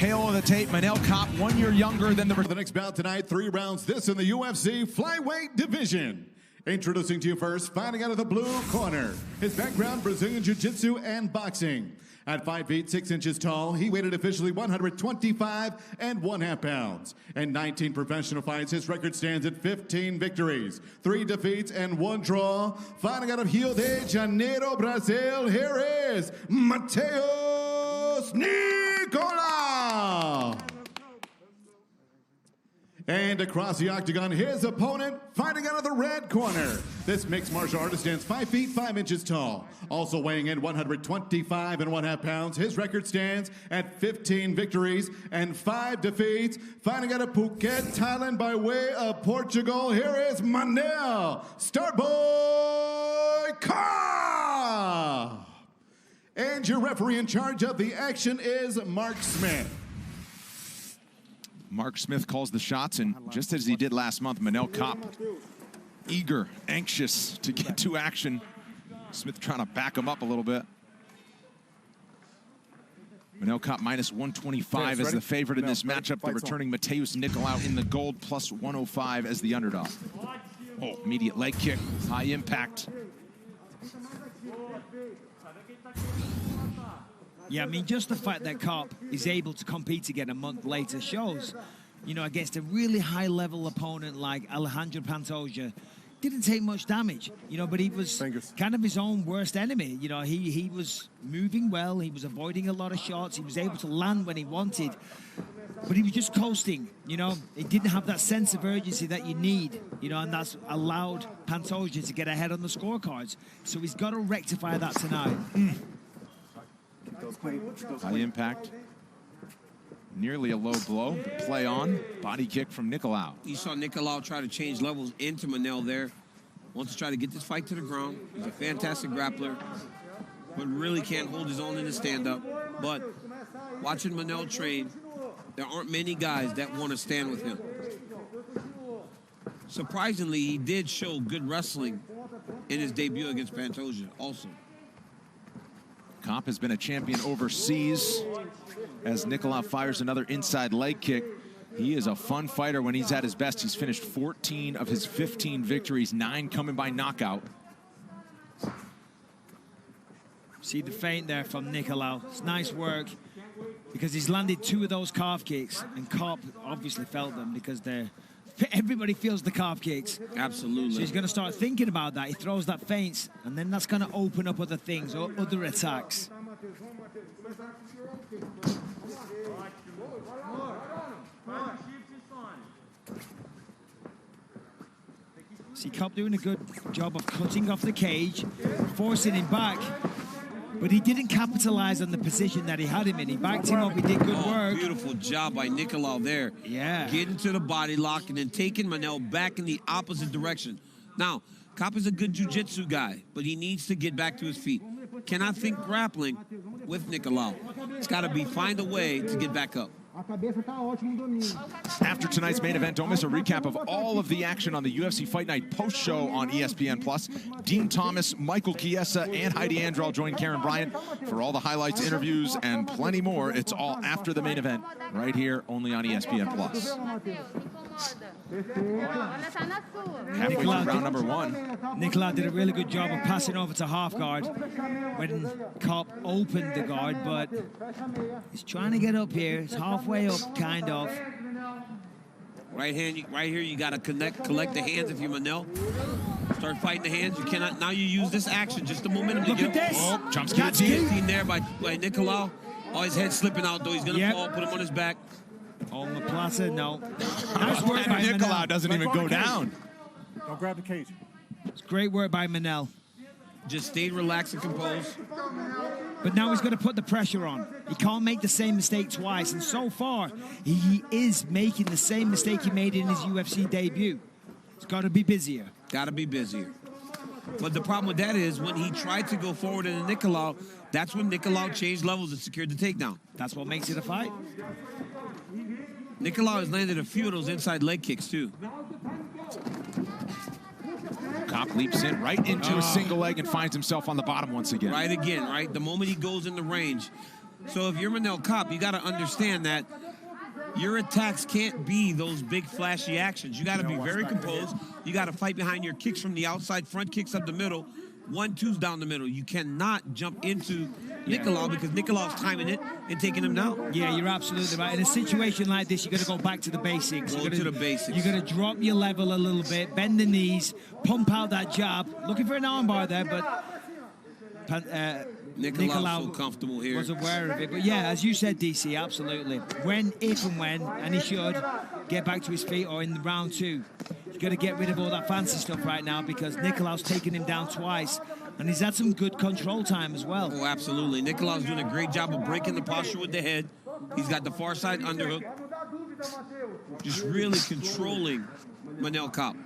tail of the tape. Manel Kape, 1 year younger than the next bout tonight. 3 rounds. This in the UFC flyweight division. Introducing to you first, fighting out of the blue corner. His background, Brazilian Jiu-Jitsu and boxing. At 5 feet 6 inches tall, he weighed officially 125 1/2 pounds. In 19 professional fights, his record stands at 15 victories, 3 defeats, and 1 draw. Fighting out of Rio de Janeiro, Brazil, here is Matheus Nicolau. And across the octagon, his opponent, fighting out of the red corner. This mixed martial artist stands 5 feet 5 inches tall. Also weighing in 125 1/2 pounds. His record stands at 15 victories and 5 defeats. Fighting out of Phuket, Thailand by way of Portugal. Here is Manel, Starboy Kape. And your referee in charge of the action is Mark Smith. Mark Smith calls the shots, and just as he did last month, Manel Kape, eager, anxious to get to action. Smith trying to back him up a little bit. Manel Kape minus 125 as the favorite in this matchup. The returning Matheus Nicolau in the gold, plus 105 as the underdog. Oh, immediate leg kick, high impact. Yeah, I mean, just the fact that Kape is able to compete again a month later shows, you know, against a really high-level opponent like Alejandro Pantoja, didn't take much damage, you know, but he was kind of his own worst enemy. You know, he was moving well, he was avoiding a lot of shots, he was able to land when he wanted, but he was just coasting, you know. He didn't have that sense of urgency that you need, you know, and that's allowed Pantoja to get ahead on the scorecards. So he's got to rectify that tonight. High impact. Nearly a low blow. Play on. Body kick from Nicolau. You saw Nicolau try to change levels into Manel there. Wants to try to get this fight to the ground. He's a fantastic grappler, but really can't hold his own in the stand-up. But watching Manel train, there aren't many guys that want to stand with him. Surprisingly, he did show good wrestling in his debut against Pantoja also. Kape has been a champion overseas as Nicolau fires another inside leg kick. He is a fun fighter when he's at his best. He's finished 14 of his 15 victories, 9 coming by knockout. See the feint there from Nicolau. It's nice work because he's landed 2 of those calf kicks, and Kape obviously felt them because everybody feels the calf kicks. Absolutely. So he's going to start thinking about that. He throws that feint, and then that's going to open up other things or other attacks. See Kape doing a good job of cutting off the cage, forcing him back. But he didn't capitalize on the position that he had him in. He backed him up. He did good work. Beautiful job by Nicolau there. Yeah. Getting to the body lock and then taking Manel back in the opposite direction. Now, Kape is a good jiu-jitsu guy, but he needs to get back to his feet. Cannot think grappling with Nicolau. It's got to find a way to get back up. After tonight's main event, don't miss a recap of all of the action on the UFC Fight Night post-show on ESPN+. Dean Thomas, Michael Chiesa, and Heidi Androl join Karen Bryant for all the highlights, interviews, and plenty more. It's all after the main event, right here, only on ESPN+. Halfway through round number 1. Nicolau did a really good job of passing over to half guard when Kape opened the guard, but he's trying to get up here. It's halfway up, kind of. Right here, you got to collect the hands if you're Manel. Start fighting the hands. You cannot. Now you use this action, just a momentum. Look at this. Oh, jumps guillotine there by Nicolau. Oh, his head slipping out, though. He's going to fall, put him on his back. On the plaza, no. Nice work by Nicolau Manel. doesn't even go down. Don't grab the cage. It's great work by Manel. Just stay relaxed and composed. But now he's got to put the pressure on. He can't make the same mistake twice. And so far, he is making the same mistake he made in his UFC debut. He's got to be busier. Got to be busier. But the problem with that is when he tried to go forward into Nicolau, that's when Nicolau changed levels and secured the takedown. That's what makes it a fight. Nicolau has landed a few of those inside leg kicks, too. Kape leaps in right into a single leg and finds himself on the bottom once again. Right again, right? The moment he goes in the range, So if you're Manel Kape, you got to understand that your attacks can't be those big flashy actions. You got to be very composed. You got to fight behind your kicks from the outside, front kicks up the middle, 1-2s down the middle. You cannot jump into Nicolau because Nicolau's timing it and taking him down. Yeah, you're absolutely right. In a situation like this, you got to go back to the basics. Go to the basics. You got to drop your level a little bit, bend the knees, pump out that jab. Looking for an armbar there, but Nicolau's so comfortable here. Was aware of it. But yeah, as you said, DC, absolutely. When, if and when, and he should, get back to his feet or in round 2. He's got to get rid of all that fancy stuff right now because Nicolau's taken him down twice. And he's had some good control time as well. Oh, absolutely. Nicolau's doing a great job of breaking the posture with the head. He's got the far side underhook. Just really controlling Manel Kape.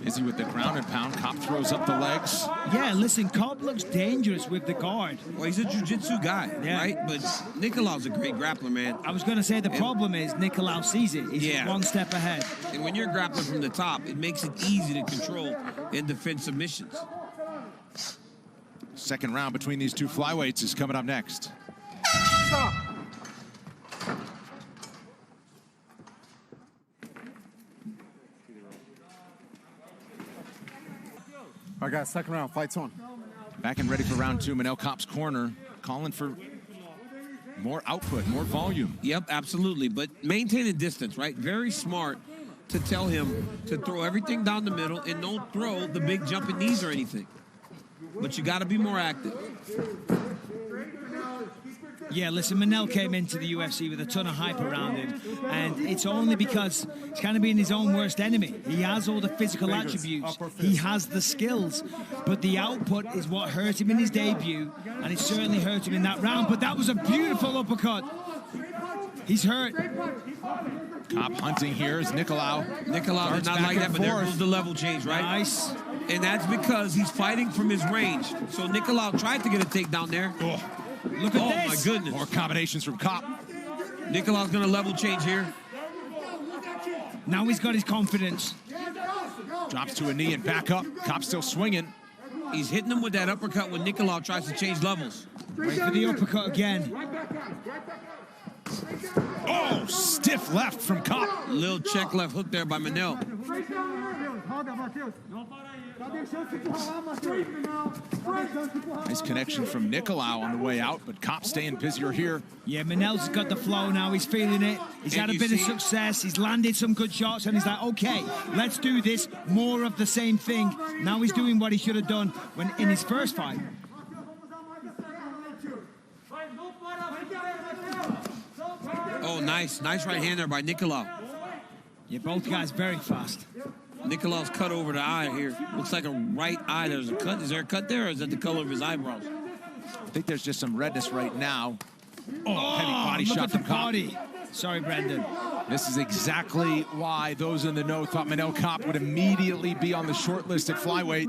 Busy with the ground and pound. Kape throws up the legs. Yeah, listen, Kape looks dangerous with the guard. Well, he's a jiu-jitsu guy, right? But Nicolau's a great grappler, man. I was going to say the problem is Nicolau sees it. He's one step ahead. And when you're grappling from the top, it makes it easy to control and defend submissions. Second round between these two flyweights is coming up next. All right, guys, second round, fights on. Back and ready for round 2. Manel Kape's corner calling for more output, more volume. Yep, absolutely. But maintaining distance, right? Very smart to tell him to throw everything down the middle and don't throw the big jumping knees or anything. But you got to be more active. Yeah, listen, Manel came into the UFC with a ton of hype around him, and it's only because he's kind of being his own worst enemy. He has all the physical attributes, he has the skills, but the output is what hurt him in his debut, and it certainly hurt him in that round, but that was a beautiful uppercut. He's hurt. Kape hunting here is Nicolau. Nicolau did not like that, but there goes the level change, right? Nice. And that's because he's fighting from his range. So Nicolau tried to get a takedown there. Oh. Look at this. Oh, my goodness. More combinations from Kape. Nicolau's going to level change here. Now he's got his confidence. Drops to a knee and back up. Kape still swinging. He's hitting him with that uppercut when Nicolau tries to change levels. Wait for the uppercut again. Oh, stiff left from Kape. Little check left hook there by Manel. Nice connection from Nicolau on the way out, but Kape staying busier here. Yeah, Manel's got the flow now. He's feeling it. He's had a bit of success. He's landed some good shots, and he's like, okay, let's do this. More of the same thing. Now he's doing what he should have done when in his first fight. Oh, nice. Nice right hand there by Nicolau. Yeah, both guys very fast. Nicolau's cut over the eye here. Looks like a right eye. There's a cut. Is there a cut there, or is that the color of his eyebrows? I think there's just some redness right now. Oh, heavy body look shot at the from Kape. body. Sorry, Brendan. This is exactly why those in the know thought Manel Kape would immediately be on the short list at flyweight.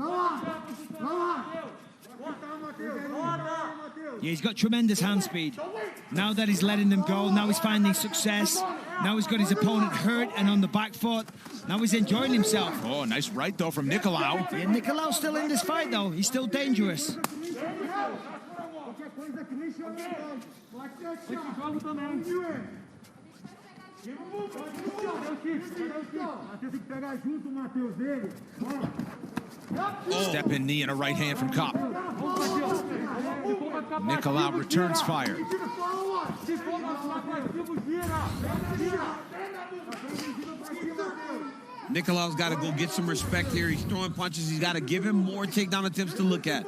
Yeah, he's got tremendous hand speed. Now that he's letting them go, now he's finding success. Now he's got his opponent hurt and on the back foot. Now he's enjoying himself. Oh, nice right, though, from Nicolau. Yeah, Nicolau's still in this fight, though. He's still dangerous. Step in knee and a right hand from Kape. Nicolau returns fire. Nicolau's got to go get some respect here. He's throwing punches. He's got to give him more takedown attempts to look at.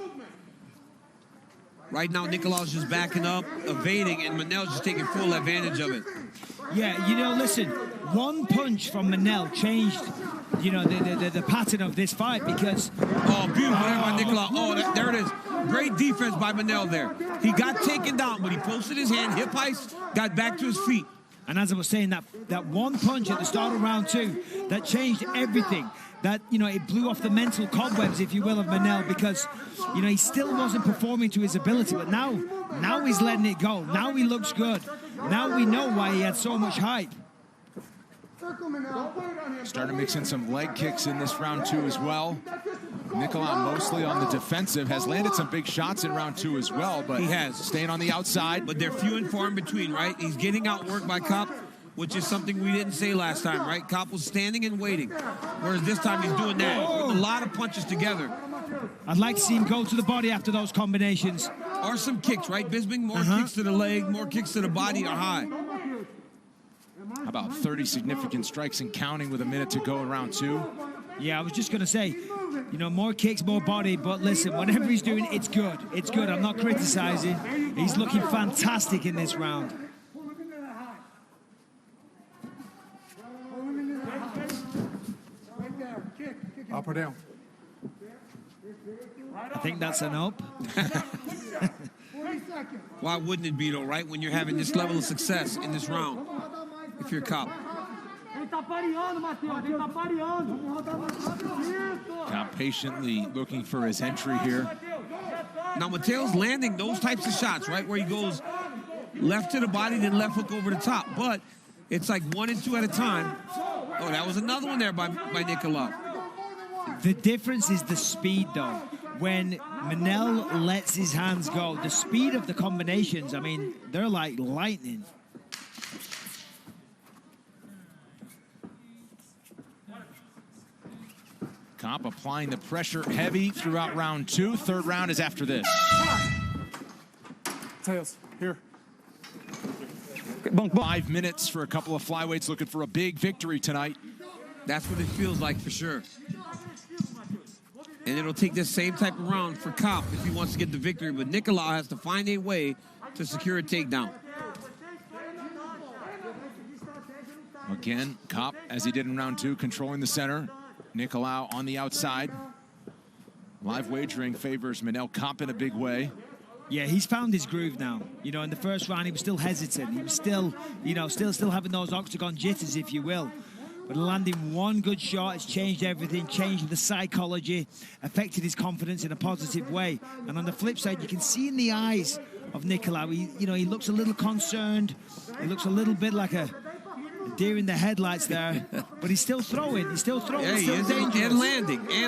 Right now, Nicolau's just backing up, evading, and Manel's just taking full advantage of it. Yeah, you know, listen, one punch from Manel changed, you know, the pattern of this fight because... Oh, beautiful there by Nicolau. Oh, there it is. Great defense by Manel there. He got taken down, but he posted his hand, hip heist, got back to his feet. And as I was saying, that one punch at the start of round 2, that changed everything. That, you know, it blew off the mental cobwebs, if you will, of Manel because, you know, he still wasn't performing to his ability. But now he's letting it go. Now he looks good. Now we know why he had so much hype. Starting to mix in some leg kicks in this round 2 as well. Nicolau mostly on the defensive, has landed some big shots in round 2 as well, but he has. Staying on the outside. But they're few and far in between, right? He's getting outworked by Kape, which is something we didn't say last time, right? Kape was standing and waiting, whereas this time he's doing that. He's putting a lot of punches together. I'd like to see him go to the body after those combinations. Or some kicks, right? Bisping, more kicks to the leg, more kicks to the body are high. How about 30 significant strikes and counting with a minute to go in round 2? Yeah, I was just going to say, you know, more kicks, more body. But listen, whatever he's doing, it's good. It's good. I'm not criticizing. He's looking fantastic in this round. Up or down? I think that's an up. Why wouldn't it be, though, right? When you're having this level of success in this round, if you're Kape. Kape patiently looking for his entry here. Now, Matheus landing those types of shots, right? Where he goes left to the body, then left hook over the top. But it's like 1 and 2 at a time. Oh, that was another one there by Nicolau. The difference is the speed, though. When Manel lets his hands go, the speed of the combinations, I mean, they're like lightning. Kape applying the pressure heavy throughout round 2. Third round is after this. Tails, here. 5 minutes for a couple of flyweights looking for a big victory tonight. That's what it feels like for sure. And it'll take this same type of round for Kape if he wants to get the victory. But Nicolau has to find a way to secure a takedown. Again, Kape, as he did in round 2, controlling the center. Nicolau on the outside. Live wagering favors Manel Kape in a big way. Yeah, he's found his groove now. You know, in the first round, he was still hesitant. He was still, you know, still having those octagon jitters, if you will. But landing one good shot has changed everything, changed the psychology, affected his confidence in a positive way. And on the flip side, you can see in the eyes of Nicolau, he looks a little concerned. He looks a little bit like a deer in the headlights there. But he's still throwing. He's still throwing. Yeah, he is. And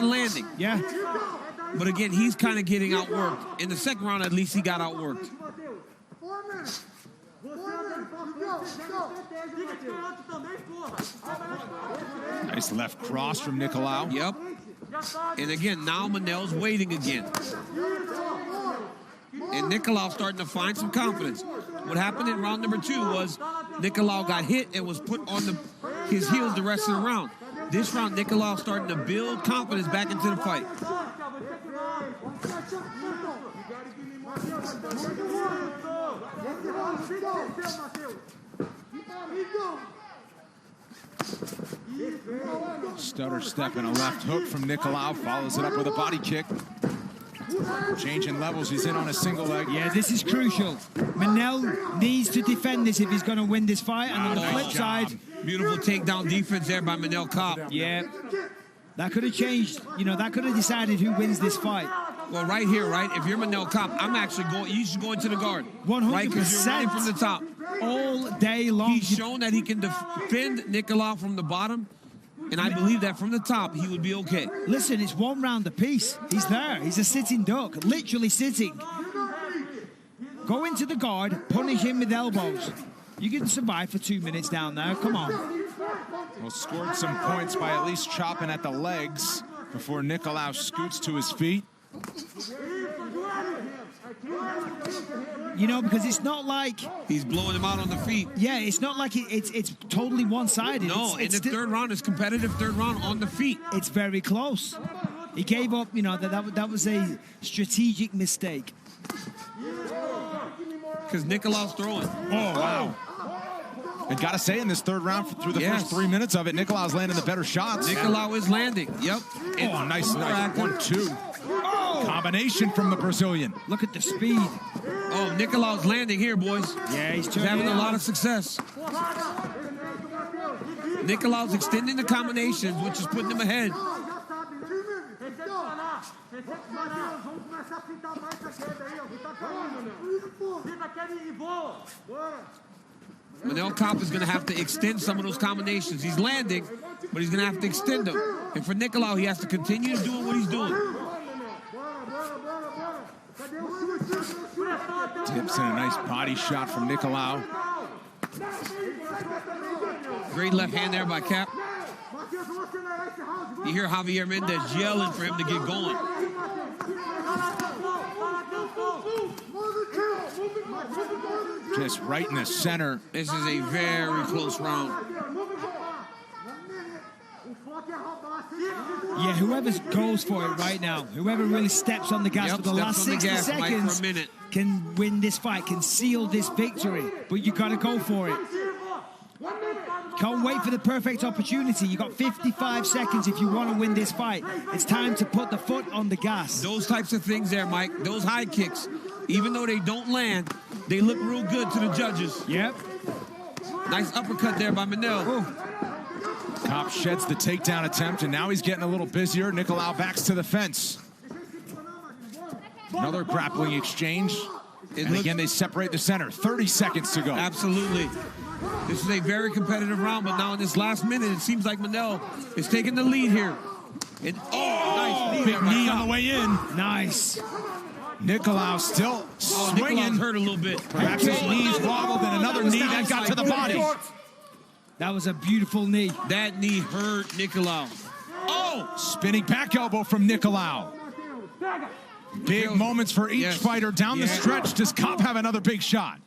landing. Yeah. But again, he's kind of getting outworked. In the second round, at least he got outworked. Nice left cross from Nicolau. Yep. And again, now Manel's waiting again. And Nicolau starting to find some confidence. What happened in round number 2 was Nicolau got hit and was put on his heels the rest of the round. This round, Nicolau starting to build confidence back into the fight. Stutter step and a left hook from Nicolau. Follows it up with a body kick. Changing levels. He's in on a single leg. Yeah, this is crucial. Manel needs to defend this if he's going to win this fight. And on the flip side, beautiful takedown defense there by Manel Kape. Yeah. That could have changed. You know, that could have decided who wins this fight. Well, right here, right? If you're Manel Kape, I'm actually going. You should go into the guard. 100%. Right, because you're running from the top. All day long. He's shown that he can defend Nicolau from the bottom. And I believe that from the top, he would be okay. Listen, it's 1 round apiece. He's there. He's a sitting duck, literally sitting. Go into the guard, punish him with elbows. You can survive for 2 minutes down there. Come on. Well, scored some points by at least chopping at the legs before Nicolau scoots to his feet. You know, because it's not like he's blowing him out on the feet. Yeah, it's not like it's totally one-sided. No, it's the third round is competitive. Third round on the feet. It's very close. He gave up. You know that was a strategic mistake. Because Nicolau's throwing. Oh wow! And gotta say, in this third round, through the first 3 minutes of it, Nicolau's landing the better shots. Nicolau is landing. Yep. Oh, nice 1-2. Combination from the Brazilian. Look at the speed. Oh, Nicolau's landing here, boys. Yeah, he's having a lot of success. Nicolau's extending the combinations, which is putting him ahead. Manel Kape is going to have to extend some of those combinations. He's landing, but he's going to have to extend them. And for Nicolau, he has to continue doing what he's doing. Dips in a nice body shot from Nicolau. Great left hand there by Kape. You hear Javier Mendez yelling for him to get going. Just right in the center. This is a very close round. Yeah, whoever goes for it right now, whoever really steps on the gas for the last 60 seconds can win this fight, can seal this victory. But you got to go for it. Can't wait for the perfect opportunity. You got 55 seconds if you want to win this fight. It's time to put the foot on the gas. Those types of things there, Mike, those high kicks, even though they don't land, they look real good to the judges. Yep. Nice uppercut there by Manel. Kape sheds the takedown attempt, and now he's getting a little busier. Nicolau backs to the fence. Another grappling exchange. And again, they separate the center. 30 seconds to go. Absolutely. This is a very competitive round, but now in this last minute, it seems like Manel is taking the lead here. And, nice big knee on the way in. Nice. Nicolau still swinging. Nicolau's hurt a little bit. Perhaps his knees wobbled, and another knee that got to the body. That was a beautiful knee. That knee hurt Nicolau. Spinning back elbow from Nicolau. Big moments for each fighter. Down the stretch, does Kape have another big shot?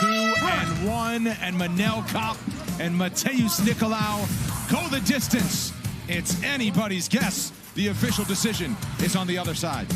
2-1, and Manel Kape and Matheus Nicolau go the distance. It's anybody's guess. The official decision is on the other side.